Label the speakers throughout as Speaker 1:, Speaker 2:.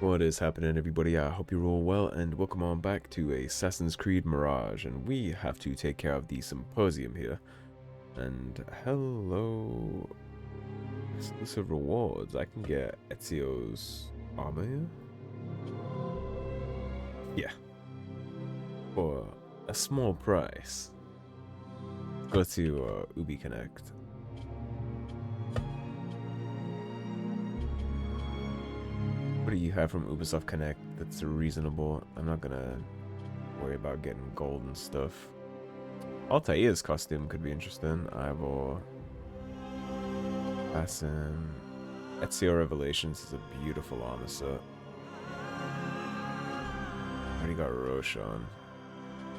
Speaker 1: What is happening, everybody? I hope you're all well, and welcome on back to Assassin's Creed Mirage. And we have to take care of the Symposium here. And hello, exclusive rewards. I can get Ezio's armor here. Yeah, for a small price. Go to Ubi Connect. What do you have from Ubisoft Connect that's reasonable? I'm not gonna worry about getting gold and stuff. Altair's costume could be interesting. Ivor, Basim, Ezio Revelations is a beautiful armor set. Already got Roche on,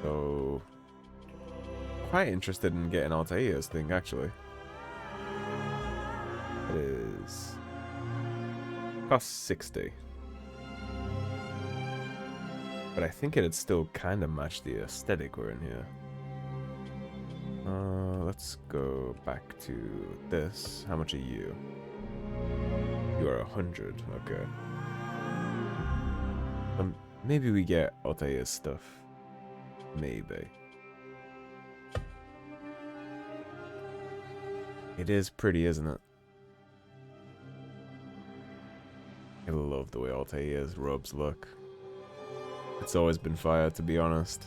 Speaker 1: so quite interested in getting Altair's thing actually. It is. Costs 60. But I think it'd still kind of match the aesthetic we're in here. Let's go back to this. How much are you? You are 100. Okay. Maybe we get Altair's stuff. Maybe. It is pretty, isn't it? I love the way Altair's robes look. It's always been fire, to be honest.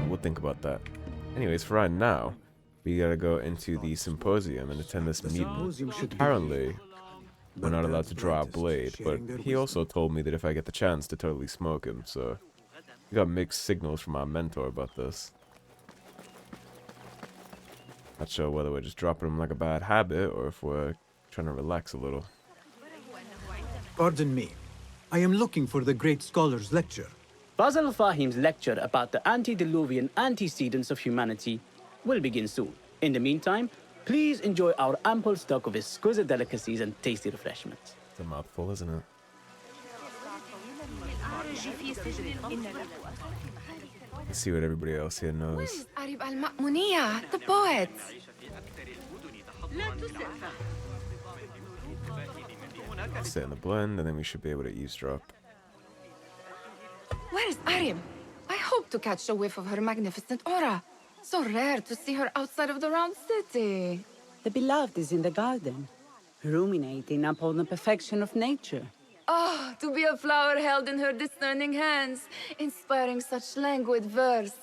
Speaker 1: We'll think about that. Anyways, for right now, we gotta go into the Symposium and attend this meeting. Apparently, we're not allowed to draw a blade, but he also told me that if I get the chance to totally smoke him, so we got mixed signals from our mentor about this. Not sure whether we're just dropping him like a bad habit or if we're trying to relax a little.
Speaker 2: Pardon me. I am looking for the great scholar's lecture.
Speaker 3: Fazil Fahim's lecture about the antediluvian antecedents of humanity will begin soon. In the meantime, please enjoy our ample stock of exquisite delicacies and tasty refreshments.
Speaker 1: It's a mouthful, isn't it? Let's see what everybody else here knows.
Speaker 4: The poet.
Speaker 1: Stay in the blend, and then we should be able to eavesdrop.
Speaker 4: Where is Arim? I hope to catch a whiff of her magnificent aura. So rare to see her outside of the round city.
Speaker 5: The beloved is in the garden, ruminating upon the perfection of nature.
Speaker 4: Oh, to be a flower held in her discerning hands, inspiring such languid verse.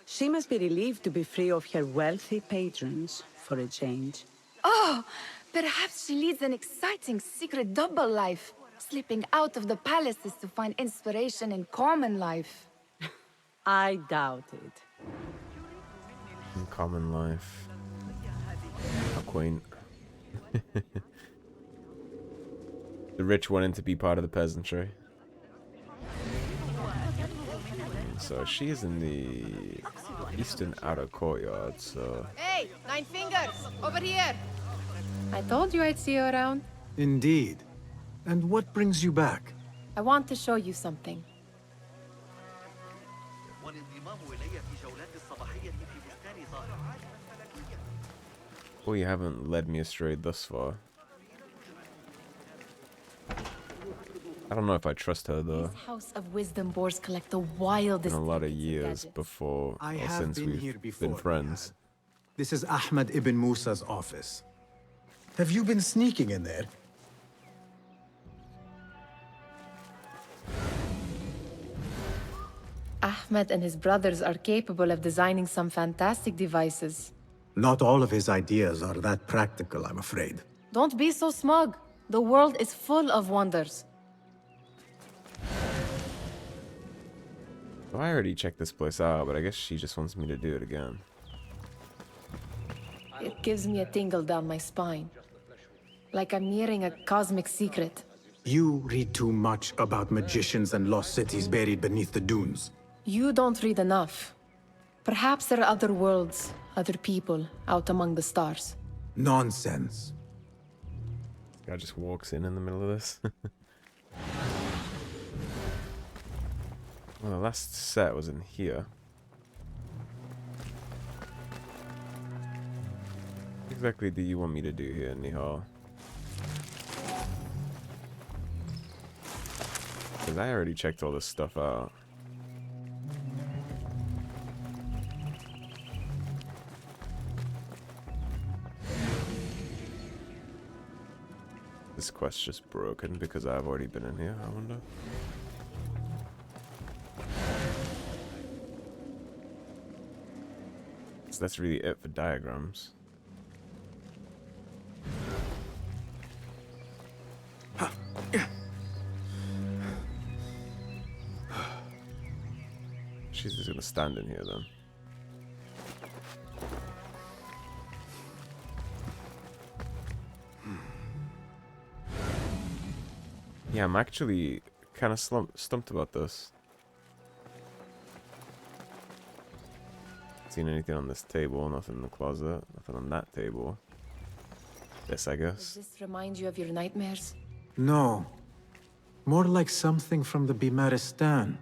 Speaker 5: She must be relieved to be free of her wealthy patrons, for a change.
Speaker 4: Oh, perhaps she leads an exciting secret double life, slipping out of the palaces to find inspiration in common life.
Speaker 5: I doubt it.
Speaker 1: In common life. How quaint. The rich wanting to be part of the peasantry. So she's in the eastern outer courtyard, so...
Speaker 6: Hey, 9 fingers! Over here! I told you I'd see you around.
Speaker 2: Indeed. And what brings you back?
Speaker 6: I want to show you something.
Speaker 1: Well, you haven't led me astray thus far. I don't know if I trust her, though.
Speaker 6: This House of Wisdom boars collect the wildest
Speaker 1: Been a lot of
Speaker 6: gadgets.
Speaker 1: years before,
Speaker 2: I
Speaker 1: or
Speaker 2: have
Speaker 1: since
Speaker 2: been
Speaker 1: we've
Speaker 2: here before,
Speaker 1: been friends.
Speaker 2: Nehal. This is Ahmed ibn Musa's office. Have you been sneaking in there?
Speaker 6: Ahmed and his brothers are capable of designing some fantastic devices.
Speaker 2: Not all of his ideas are that practical, I'm afraid.
Speaker 6: Don't be so smug. The world is full of wonders.
Speaker 1: Well, I already checked this place out, but I guess she just wants me to do it again.
Speaker 6: It gives me a tingle down my spine. Like I'm nearing a cosmic secret.
Speaker 2: You read too much about magicians and lost cities buried beneath the dunes.
Speaker 6: You don't read enough. Perhaps there are other worlds, other people, out among the stars.
Speaker 2: Nonsense.
Speaker 1: This guy just walks in the middle of this. Well, the last set was in here. exactly do you want me to do here, Nehal? Because I already checked all this stuff out. This quest's just broken because I've already been in here, I wonder. So that's really it for diagrams. She's just gonna stand in here then. Yeah, I'm actually kind of stumped about this. Seen anything on this table? Nothing in the closet. Nothing on that table. This, I guess.
Speaker 6: Does this remind you of your nightmares?
Speaker 2: No. More like something from the Bimaristan.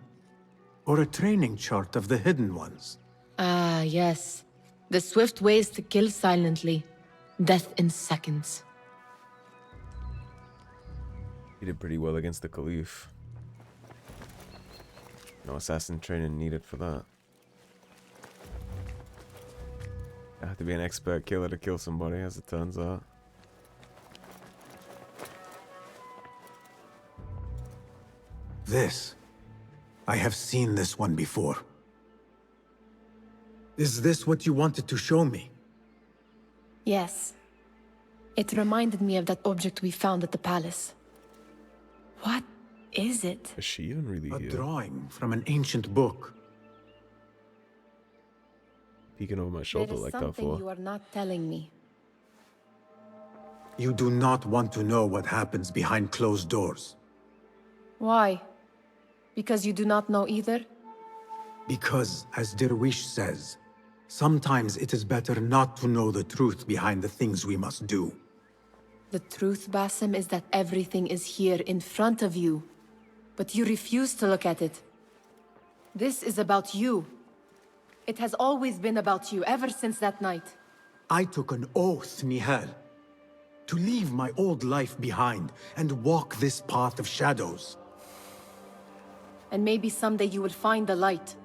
Speaker 2: Or a training chart of the hidden ones.
Speaker 6: Ah, yes. The swift ways to kill silently. Death in seconds.
Speaker 1: He did pretty well against the Caliph. No assassin training needed for that. I have to be an expert killer to kill somebody, as it turns out.
Speaker 2: This. I have seen this one before. Is this what you wanted to show me?
Speaker 6: Yes. It reminded me of that object we found at the palace. What is it?
Speaker 1: Is she even really
Speaker 2: A
Speaker 1: here?
Speaker 2: drawing from an ancient book.
Speaker 1: Peeking over my
Speaker 6: There
Speaker 1: shoulder
Speaker 6: is
Speaker 1: like that
Speaker 6: something
Speaker 1: for.
Speaker 6: you are not telling me.
Speaker 2: You do not want to know what happens behind closed doors.
Speaker 6: Why? Because you do not know either?
Speaker 2: Because, as Derwish says, sometimes it is better not to know the truth behind the things we must do.
Speaker 6: The truth, Basim, is that everything is here in front of you. But you refuse to look at it. This is about you. It has always been about you, ever since that night.
Speaker 2: I took an oath, Nehal, to leave my old life behind and walk this path of shadows.
Speaker 6: And maybe someday you will find the light.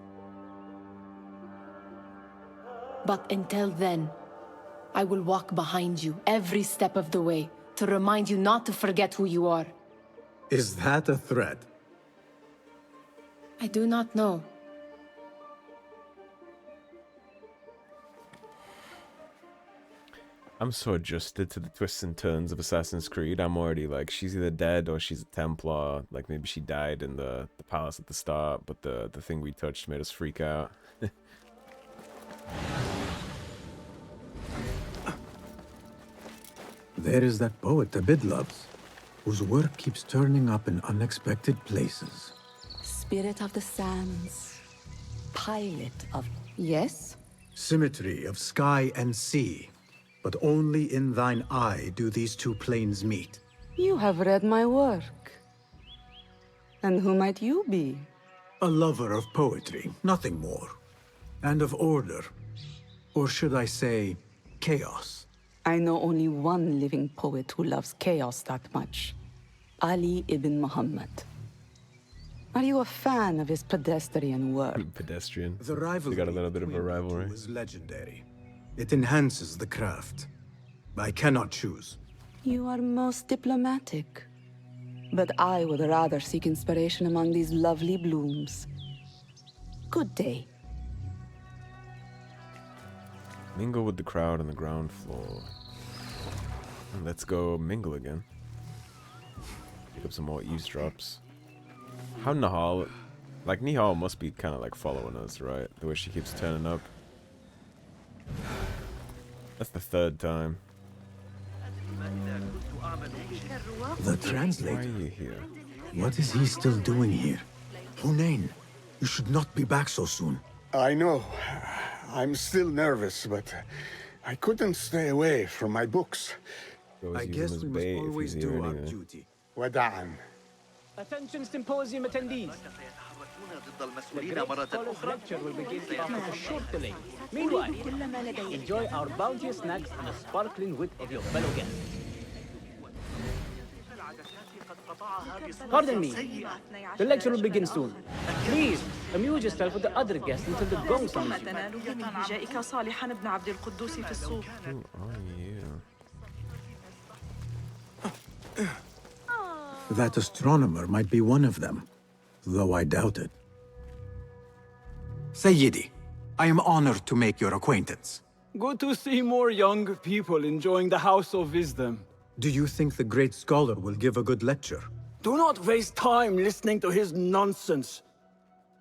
Speaker 6: But until then, I will walk behind you every step of the way to remind you not to forget who you are.
Speaker 2: Is that a threat?
Speaker 6: I do not know.
Speaker 1: I'm so adjusted to the twists and turns of Assassin's Creed. I'm already like, she's either dead or she's a Templar. Like maybe she died in the palace at the start, but the thing we touched made us freak out.
Speaker 2: There is that poet Abid loves, whose work keeps turning up in unexpected places.
Speaker 5: Spirit of the sands. Pilot of... Yes?
Speaker 2: Symmetry of sky and sea, but only in thine eye do these two planes meet.
Speaker 7: You have read my work. And who might you be?
Speaker 2: A lover of poetry, nothing more. And of order. Or should I say, chaos.
Speaker 7: I know only one living poet who loves chaos that much. Ali ibn Muhammad. Are you a fan of his pedestrian work?
Speaker 1: Pedestrian.
Speaker 2: The rivalry
Speaker 1: We got a little bit of a
Speaker 2: between the
Speaker 1: rivalry.
Speaker 2: two is legendary. It enhances the craft. I cannot choose.
Speaker 7: You are most diplomatic. But I would rather seek inspiration among these lovely blooms. Good day.
Speaker 1: Mingle with the crowd on the ground floor. And let's go mingle again. Pick up some more eavesdrops. How Nehal... Like, Nehal must be kind of like following us, right? The way she keeps turning up. That's the third time.
Speaker 2: The
Speaker 1: Why are
Speaker 2: translator?
Speaker 1: you here?
Speaker 2: What is he still doing here? Hunain, you should not be back so soon.
Speaker 8: I know. I'm still nervous, but I couldn't stay away from my books.
Speaker 1: He always
Speaker 2: I
Speaker 1: use
Speaker 2: guess
Speaker 1: him as
Speaker 2: we must
Speaker 1: bait if
Speaker 2: always
Speaker 1: he's here
Speaker 2: do our
Speaker 1: anyway.
Speaker 2: duty.
Speaker 8: Wada'an.
Speaker 3: Attention Symposium attendees. The great lecture will begin after a short delay. Meanwhile, enjoy our bounteous snacks and the sparkling wit of your fellow guests. Pardon me. The lecture will begin soon. Please, amuse yourself with the other guests until the gong summons you.
Speaker 1: Who are you?
Speaker 2: That astronomer might be one of them, though I doubt it. Sayyidi, I am honored to make your acquaintance.
Speaker 9: Good to see more young people enjoying the House of Wisdom.
Speaker 2: Do you think the great scholar will give a good lecture?
Speaker 9: Do not waste time listening to his nonsense.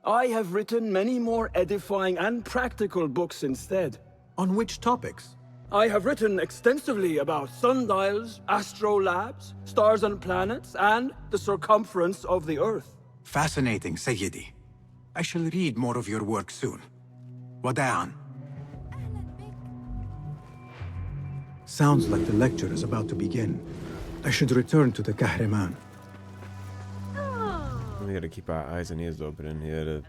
Speaker 9: I have written many more edifying and practical books instead.
Speaker 2: On which topics?
Speaker 9: I have written extensively about sundials, astrolabes, stars and planets, and the circumference of the Earth.
Speaker 2: Fascinating, Sayyidi. I shall read more of your work soon. Wada'an. Sounds like the lecture is about to begin. I should return to the Kahraman.
Speaker 1: We gotta keep our eyes and ears open in here.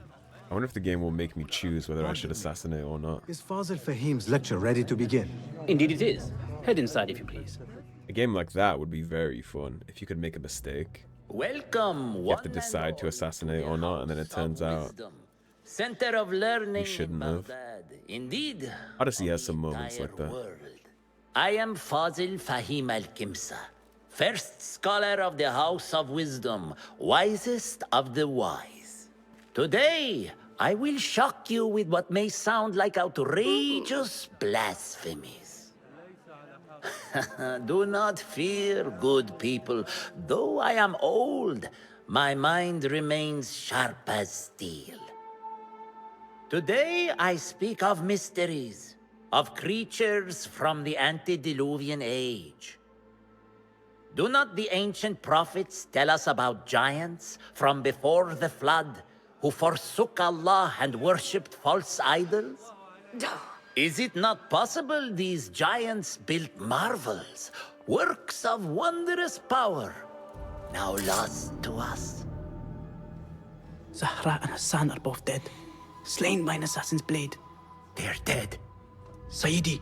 Speaker 1: I wonder if the game will make me choose whether I should assassinate or not.
Speaker 2: Is Fazil Fahim's lecture ready to begin?
Speaker 3: Indeed it is. Head inside if you please.
Speaker 1: A game like that would be very fun if you could make a mistake.
Speaker 10: Welcome.
Speaker 1: You have to decide to assassinate or not, and then it turns out
Speaker 10: Center of learning
Speaker 1: you shouldn't
Speaker 10: in
Speaker 1: have.
Speaker 10: Baghdad. Indeed.
Speaker 1: Odyssey has some moments like that.
Speaker 10: World. I am Fazil Fahim al-Kimsa, first scholar of the House of Wisdom, wisest of the wise. Today, I will shock you with what may sound like outrageous blasphemies. Do not fear, good people. Though I am old, my mind remains sharp as steel. Today, I speak of mysteries, of creatures from the antediluvian age. Do not the ancient prophets tell us about giants from before the flood who forsook Allah and worshipped false idols? Is it not possible these giants built marvels, works of wondrous power, now lost to us?
Speaker 3: Zahra and Hassan are both dead, slain by an assassin's blade.
Speaker 10: They're dead.
Speaker 3: Sayyidi,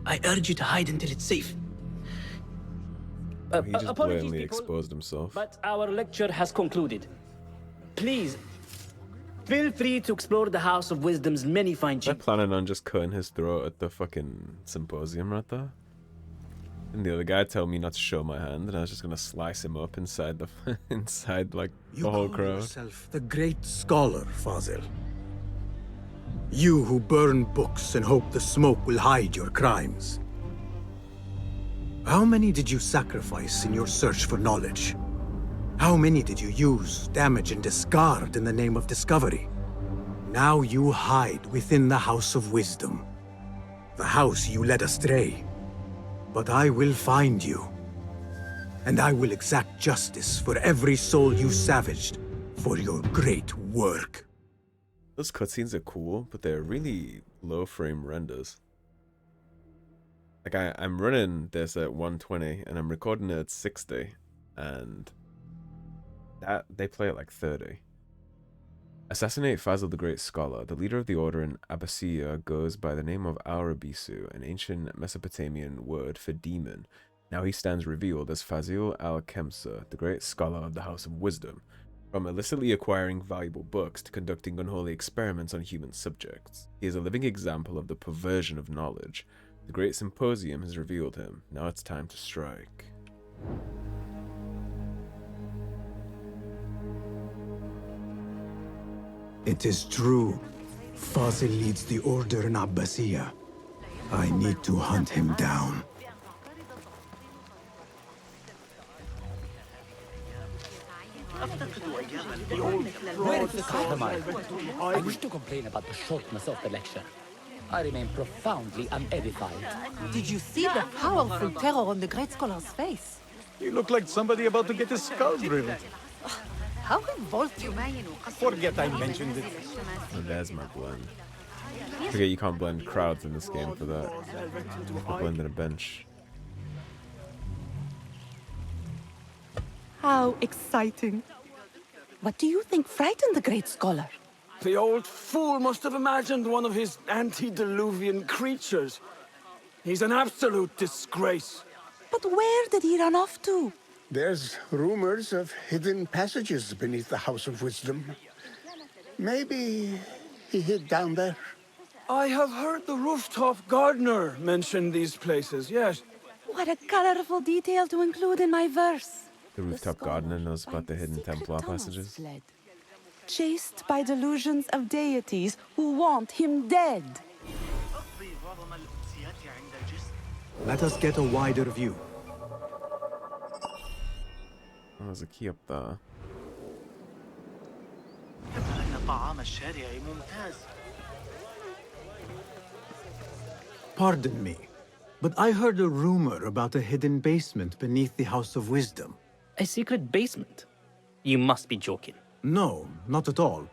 Speaker 3: I urge you to hide until it's safe.
Speaker 1: He just blatantly exposed himself.
Speaker 3: But our lecture has concluded. Please, feel free to explore the House of Wisdom's many fine
Speaker 1: I'm
Speaker 3: chambers.
Speaker 1: planning on just cutting his throat at the fucking symposium right there. And the other guy told me not to show my hand, and I was just gonna slice him up inside the inside like
Speaker 2: You
Speaker 1: the whole
Speaker 2: call
Speaker 1: crowd.
Speaker 2: yourself the great scholar, Fazil. You who burn books and hope the smoke will hide your crimes. How many did you sacrifice in your search for knowledge? How many did you use, damage, and discard in the name of discovery? Now you hide within the House of Wisdom. The house you led astray. But I will find you. And I will exact justice for every soul you savaged for your great work.
Speaker 1: Those cutscenes are cool, but they're really low frame renders. Like I'm running this at 120 and I'm recording it at 60, and that they play at like 30. Assassinate Fazil the Great Scholar. The leader of the order in Abyssinia goes by the name of Arabisu, an ancient Mesopotamian word for demon. Now he stands revealed as Fazil al-Kemsa, the great scholar of the House of Wisdom, from illicitly acquiring valuable books to conducting unholy experiments on human subjects. He is a living example of the perversion of knowledge. The great Symposium has revealed him. Now it's time to strike.
Speaker 2: It is true. Fazil leads the order in Abbasiya. I need to hunt him down.
Speaker 11: Where is the compromise? I wish to complain about the shortness of the lecture. I remain profoundly unedified.
Speaker 5: Did you see the powerful terror on the great scholar's face?
Speaker 9: You look like somebody about to get his skull drilled.
Speaker 5: How revolting.
Speaker 9: Forget I mentioned it.
Speaker 1: Oh, there's my blend. Forget you can't blend crowds in this game for that. You blend in a bench.
Speaker 5: How exciting. What do you think frightened the great scholar?
Speaker 9: The old fool must have imagined one of his antediluvian creatures. He's an absolute disgrace.
Speaker 7: But where did he run off to?
Speaker 8: There's rumors of hidden passages beneath the House of Wisdom. Maybe he hid down there.
Speaker 9: I have heard the rooftop gardener mention these places, yes.
Speaker 7: What a colorful detail to include in my verse.
Speaker 1: The rooftop gardener knows about the hidden Templar passages.
Speaker 7: Fled, chased by delusions of deities who want him dead.
Speaker 2: Let us get a wider view.
Speaker 1: Oh, there's a key up there.
Speaker 2: Pardon me, but I heard a rumor about a hidden basement beneath the House of Wisdom.
Speaker 3: A secret basement? You must be joking.
Speaker 2: No, not at all.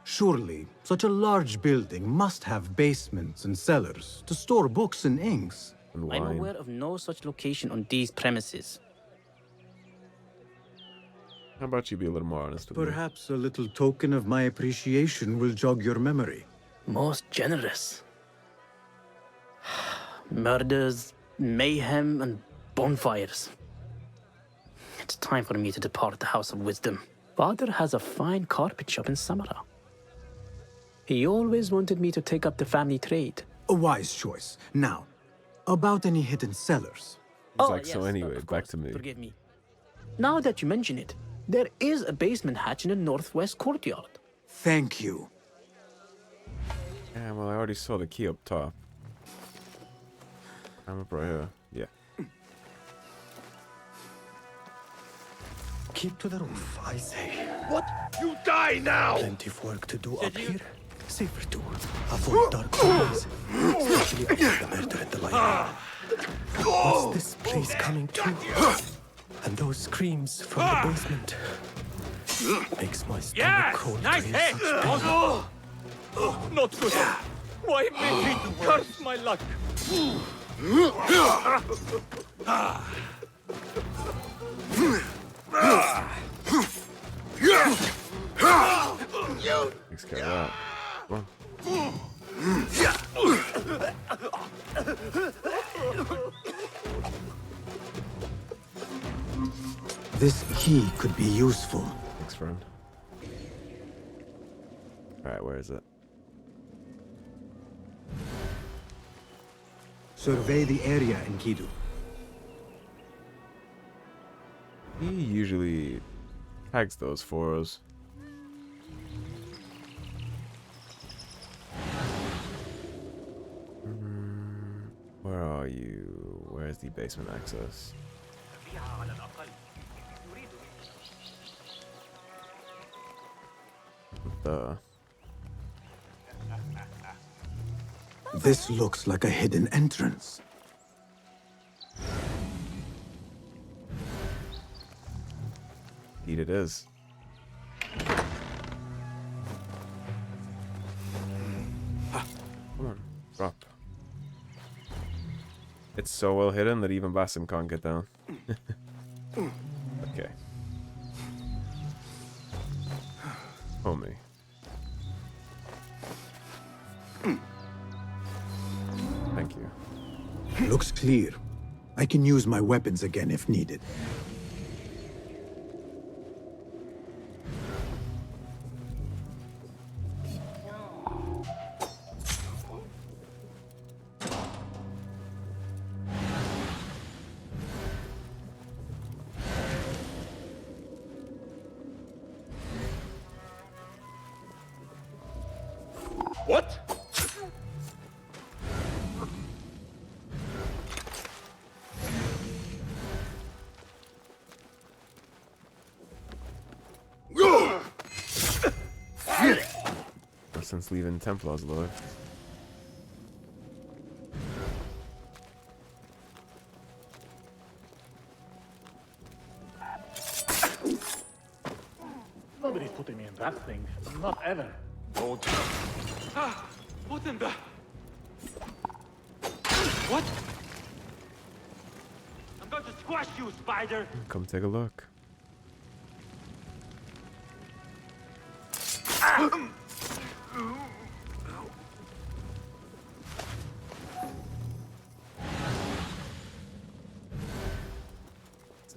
Speaker 2: Surely, such a large building must have basements and cellars to store books and inks.
Speaker 1: And
Speaker 3: I'm
Speaker 1: wine.
Speaker 3: aware of no such location on these premises.
Speaker 1: How about you be a little more honest with me?
Speaker 2: Perhaps a little token of my appreciation will jog your memory.
Speaker 3: Most generous. Murders, mayhem, and bonfires. It's time for me to depart the House of Wisdom. Father has a fine carpet shop in Samara. He always wanted me to take up the family trade.
Speaker 2: A wise choice. Now, about any hidden cellars.
Speaker 1: It's like, so anyway,
Speaker 3: of
Speaker 1: back
Speaker 3: course,
Speaker 1: to me.
Speaker 3: Forgive me. Now that you mention it, there is a basement hatch in the northwest courtyard.
Speaker 2: Thank you.
Speaker 1: Yeah, well, I already saw the key up top. I'm up right here. Yeah.
Speaker 12: Keep to the roof, I say.
Speaker 8: What? You die now!
Speaker 12: Plenty of work to do up here. Safer to avoid dark corners, especially after the murder in the library. What's this place coming to? And those screams from the basement makes my stomach cold to hear such pain.
Speaker 13: Not good. Why may he curse my luck?
Speaker 1: Takes care of that. Come on.
Speaker 2: This key could be useful.
Speaker 1: Thanks, friend. Alright, where is it?
Speaker 2: Survey the area in Kidu.
Speaker 1: He usually tags those for us. Where are you? Where's the basement access?
Speaker 2: This looks like a hidden entrance.
Speaker 1: Indeed it is. Come on, drop. It's so well hidden that even Basim can't get down. Okay. Homie. Thank you.
Speaker 2: Looks clear. I can use my weapons again if needed.
Speaker 13: What?
Speaker 1: Since leaving Templars alive.
Speaker 13: Nobody's putting me in that thing. Not ever. Lord. What in the... What? I'm going to squash you, spider!
Speaker 1: Come take a look.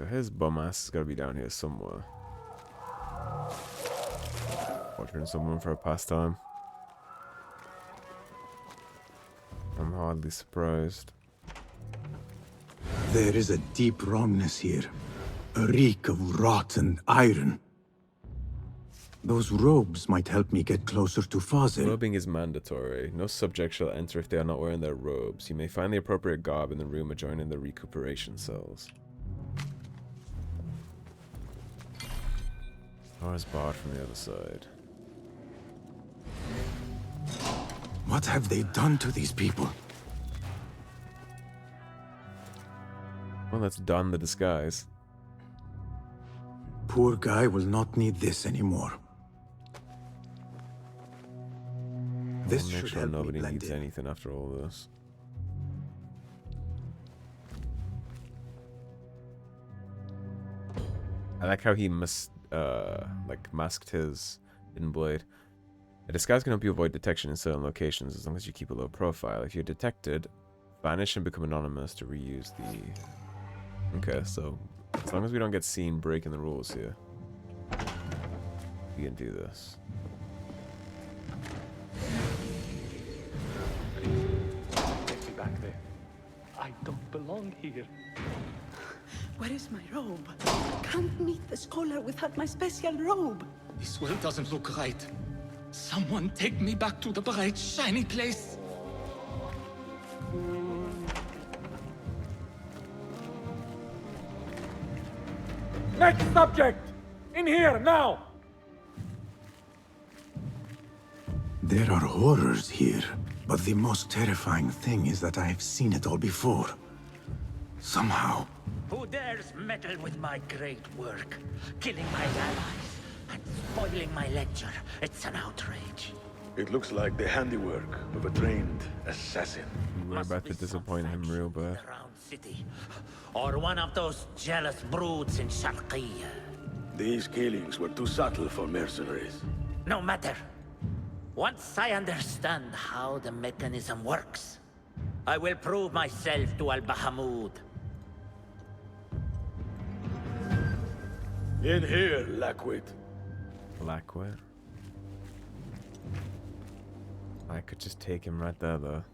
Speaker 1: So his bum ass has got to be down here somewhere. Watching someone for a pastime. I'm hardly surprised.
Speaker 2: There is a deep wrongness here. A reek of rotten iron. Those robes might help me get closer to Fazil.
Speaker 1: Robing is mandatory. No subject shall enter if they are not wearing their robes. You may find the appropriate garb in the room adjoining the recuperation cells. Door is barred from the other side.
Speaker 2: What have they done to these people?
Speaker 1: Well, let's don the disguise.
Speaker 2: Poor guy will not need this anymore. This
Speaker 1: I'll make
Speaker 2: should
Speaker 1: sure
Speaker 2: help me
Speaker 1: nobody
Speaker 2: blend
Speaker 1: needs
Speaker 2: in.
Speaker 1: anything after all this. I like how he masked his hidden blade. A disguise can help you avoid detection in certain locations as long as you keep a low profile. If you're detected, vanish and become anonymous to reuse the... Okay, so as long as we don't get seen breaking the rules here, we can do this.
Speaker 13: Take me back there. I don't belong here.
Speaker 5: Where is my robe? I can't meet the scholar without my special robe.
Speaker 11: This world doesn't look right. Someone take me back to the bright, shiny place.
Speaker 13: Next subject! In here, now!
Speaker 2: There are horrors here, but the most terrifying thing is that I have seen it all before. Somehow.
Speaker 10: Who dares meddle with my great work? Killing my allies and spoiling my lecture. It's an outrage.
Speaker 14: It looks like the handiwork of a trained assassin.
Speaker 1: We're about to disappoint him real bad.
Speaker 10: Around city. Or one of those jealous broods in Sharqiyya.
Speaker 14: These killings were too subtle for mercenaries.
Speaker 10: No matter. Once I understand how the mechanism works, I will prove myself to Al-Bahamud.
Speaker 14: In here, Lackwit.
Speaker 1: Blackwit. I could just take him right there, though.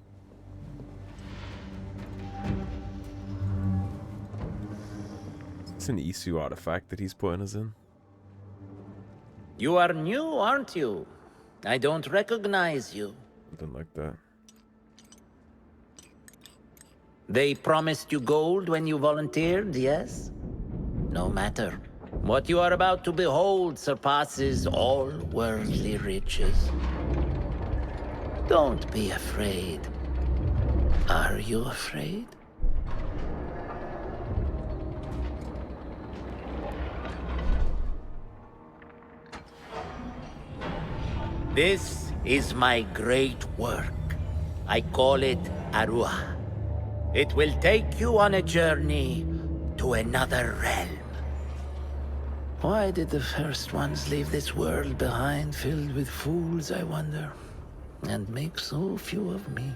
Speaker 1: It's an Isu artifact that he's putting us in.
Speaker 10: You are new, aren't you? I don't recognize you.
Speaker 1: I don't like that.
Speaker 10: They promised you gold when you volunteered, yes? No matter. What you are about to behold surpasses all worldly riches. Don't be afraid. Are you afraid? This is my great work. I call it Arua. It will take you on a journey to another realm. Why did the first ones leave this world behind filled with fools, I wonder? And make so few of me.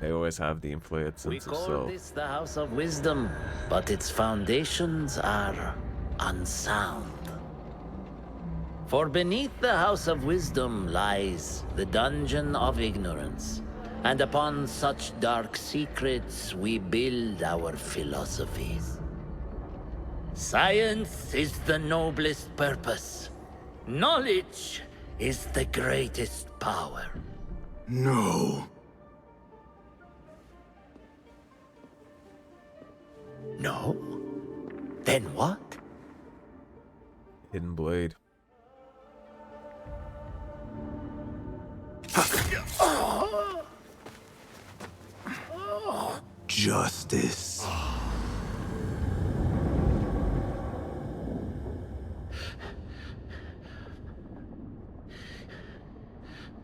Speaker 1: They always have the inflated sense of
Speaker 10: We call
Speaker 1: self.
Speaker 10: this the House of Wisdom, but its foundations are unsound. For beneath the House of Wisdom lies the Dungeon of Ignorance, and upon such dark secrets we build our philosophies. Science is the noblest purpose. Knowledge is the greatest power.
Speaker 2: No.
Speaker 10: No? Then what?
Speaker 1: Hidden blade.
Speaker 2: Justice.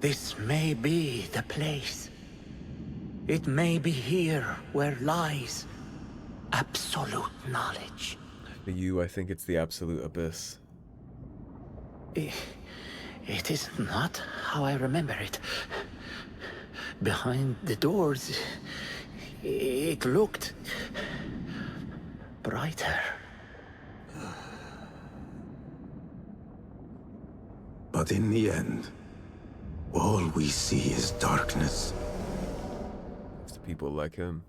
Speaker 10: This may be the place. It may be here where lies absolute knowledge.
Speaker 1: For you, I think it's the absolute abyss.
Speaker 3: It is not how I remember it. Behind the doors, it looked brighter.
Speaker 2: But in the end, all we see is darkness.
Speaker 1: It's to people like him.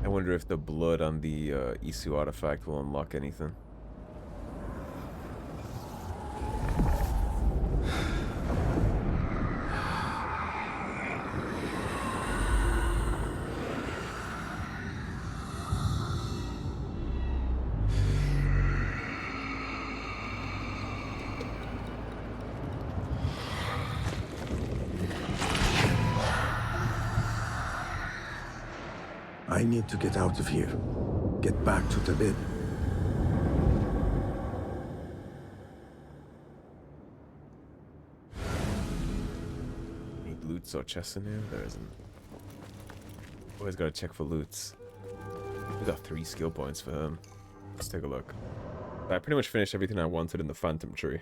Speaker 1: I wonder if the blood on the Isu artifact will unlock anything.
Speaker 2: I need to get out of here. Get back to Tibet.
Speaker 1: Any loots or chests in here? There isn't. Always gotta check for loots. We got 3 skill points for him. Let's take a look. I pretty much finished everything I wanted in the Phantom Tree.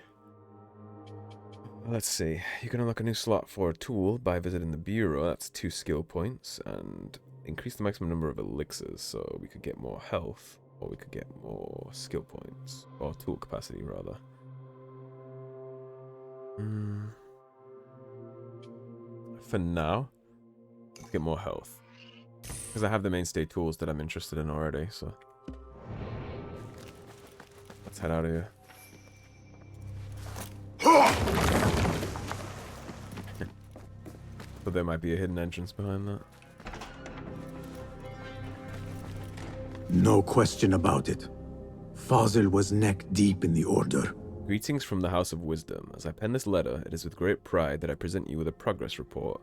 Speaker 1: Let's see. You can unlock a new slot for a tool by visiting the bureau. That's 2 skill points. And increase the maximum number of elixirs. So we could get more health. Or we could get more skill points. Or tool capacity, rather. For now, let's get more health. Because I have the mainstay tools that I'm interested in already, so... Let's head out of here. But there might be a hidden entrance behind that.
Speaker 2: No question about it. Fazil was neck deep in the Order.
Speaker 1: Greetings from the House of Wisdom. As I pen this letter, it is with great pride that I present you with a progress report.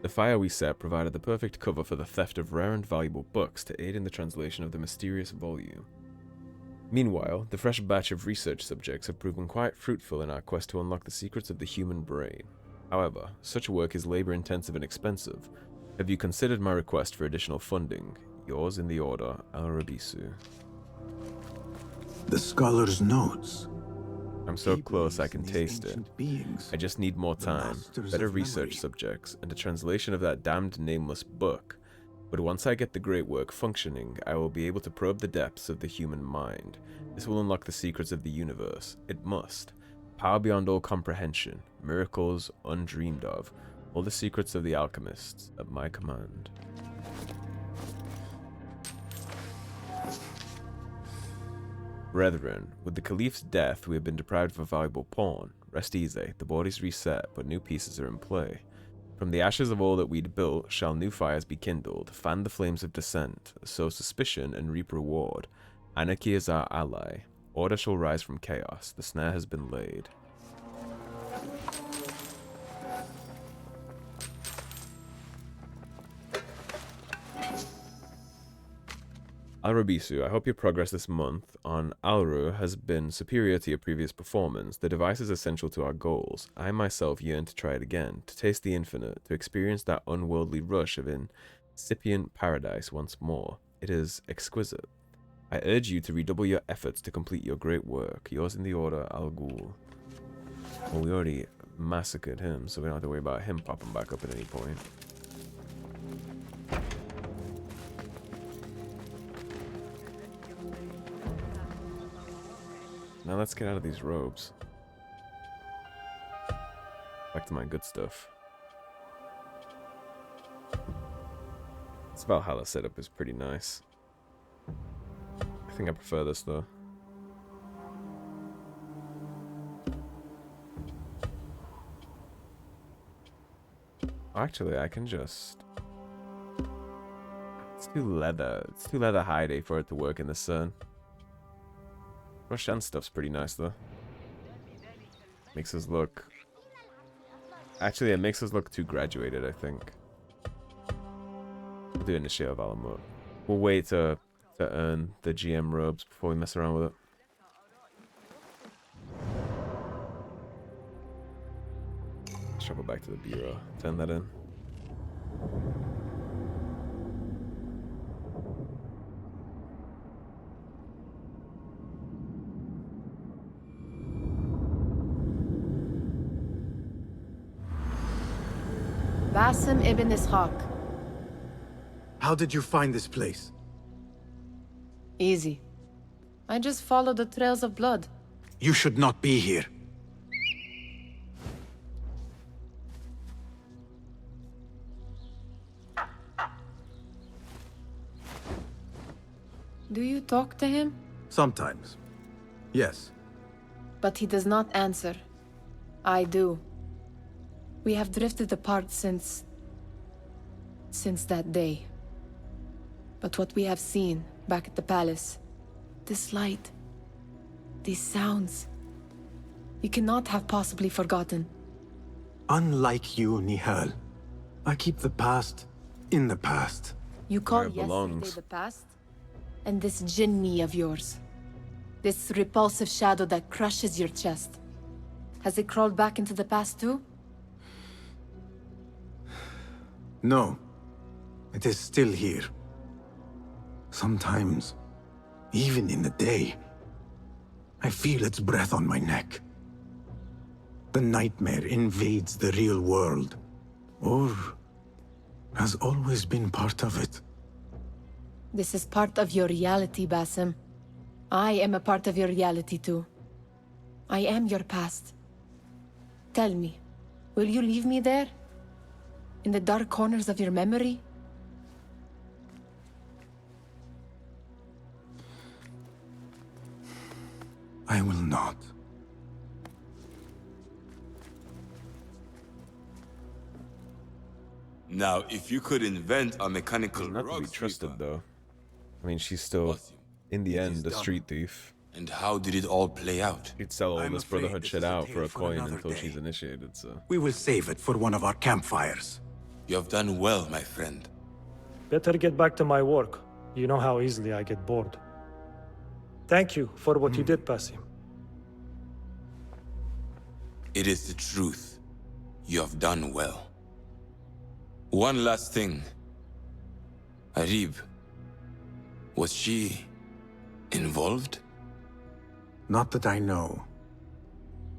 Speaker 1: The fire we set provided the perfect cover for the theft of rare and valuable books to aid in the translation of the mysterious volume. Meanwhile, the fresh batch of research subjects have proven quite fruitful in our quest to unlock the secrets of the human brain. However, such work is labor-intensive and expensive. Have you considered my request for additional funding? Yours in the order, Al-Rabisu.
Speaker 2: The scholar's notes.
Speaker 1: I'm so close I can taste it. I just need more time, better research subjects, and a translation of that damned nameless book. But once I get the great work functioning, I will be able to probe the depths of the human mind. This will unlock the secrets of the universe. It must. Power beyond all comprehension, miracles undreamed of, all the secrets of the alchemists at my command. Brethren, with the Caliph's death, we have been deprived of a valuable pawn. Rest easy, the body's reset, but new pieces are in play. From the ashes of all that we'd built shall new fires be kindled, fan the flames of dissent, sow suspicion and reap reward. Anarchy is our ally. Order shall rise from chaos. The snare has been laid. Al-Rabisu, I hope your progress this month on Alru has been superior to your previous performance. The device is essential to our goals. I myself yearn to try it again, to taste the infinite, to experience that unworldly rush of incipient paradise once more. It is exquisite. I urge you to redouble your efforts to complete your great work. Yours in the order, Al-Ghul. Well, we already massacred him, so we don't have to worry about him popping back up at any point. Now let's get out of these robes. Back to my good stuff. This Valhalla setup is pretty nice. I think I prefer this though. Actually, I can just... It's too leather. It's too leather hidey for it to work in the sun. Roshan stuff's pretty nice though. Makes us look... Actually, it makes us look too graduated, I think. We'll do Initiate of Alamut. We'll wait to earn the GM robes before we mess around with it. Let's travel back to the bureau. Turn that in.
Speaker 6: Basim ibn Ishaq.
Speaker 2: How did you find this place?
Speaker 6: Easy. I just follow the trails of blood.
Speaker 2: You should not be here.
Speaker 6: Do you talk to him?
Speaker 2: Sometimes. Yes.
Speaker 6: But he does not answer. I do. We have drifted apart since that day. But what we have seen back at the palace, this light, these sounds, you cannot have possibly forgotten.
Speaker 2: Unlike you, Nehal, I keep the past in the past.
Speaker 6: You call yesterday the past? And this jinni of yours, this repulsive shadow that crushes your chest, has it crawled back into the past too?
Speaker 2: No. It is still here. Sometimes, even in the day, I feel its breath on my neck. The nightmare invades the real world, or has always been part of it.
Speaker 6: This is part of your reality, Basim. I am a part of your reality too. I am your past. Tell me, will you leave me there? In the dark corners of your memory?
Speaker 2: I will not.
Speaker 15: Now, if you could invent a mechanical
Speaker 1: not to
Speaker 15: rug
Speaker 1: be trusted,
Speaker 15: sweeper,
Speaker 1: though. I mean, she's still, in the end, a street thief.
Speaker 15: and how did it all play out?
Speaker 1: She'd sell all
Speaker 2: I'm
Speaker 1: this
Speaker 2: afraid
Speaker 1: Brotherhood
Speaker 2: this
Speaker 1: shit
Speaker 2: is a
Speaker 1: out
Speaker 2: tale
Speaker 1: for a
Speaker 2: for
Speaker 1: coin
Speaker 2: another
Speaker 1: until
Speaker 2: day.
Speaker 1: she's initiated, so...
Speaker 2: We will save it for one of our campfires.
Speaker 15: You have done well, my friend.
Speaker 16: Better get back to my work. You know how easily I get bored. Thank you for what you did, Basim.
Speaker 15: It is the truth. You have done well. One last thing. Arib, was she involved?
Speaker 2: Not that I know.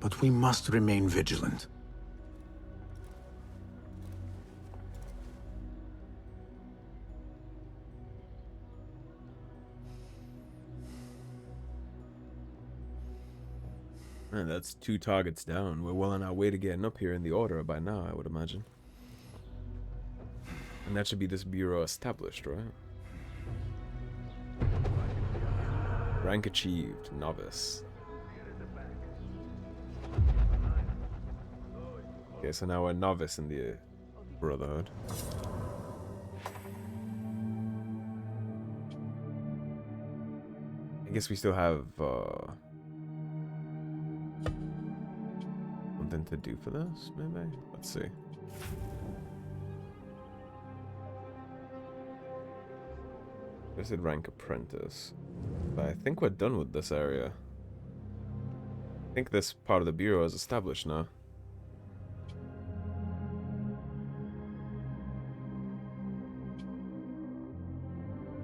Speaker 2: But we must remain vigilant.
Speaker 1: Man, that's 2 targets down. We're well on our way to getting up here in the order by now, I would imagine. And that should be this bureau established, right? Rank achieved, novice. Okay, so now we're novice in the Brotherhood. I guess we still have something to do for this, maybe? Let's see. I said rank apprentice. But I think we're done with this area. I think this part of the bureau is established now.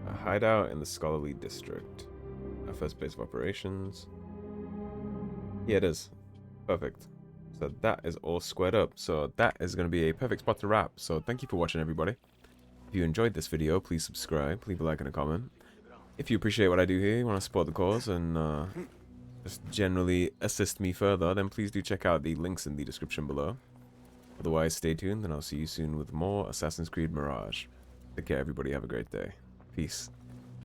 Speaker 1: A hideout in the Scholarly District. Our first base of operations. Yeah, it is. Perfect. So that is all squared up. So that is going to be a perfect spot to wrap. So thank you for watching, everybody. If you enjoyed this video, please subscribe, leave a like and a comment. If you appreciate what I do here, you want to support the cause and just generally assist me further, then please do check out the links in the description below. Otherwise, stay tuned and I'll see you soon with more Assassin's Creed Mirage. Take care, everybody. Have a great day. Peace.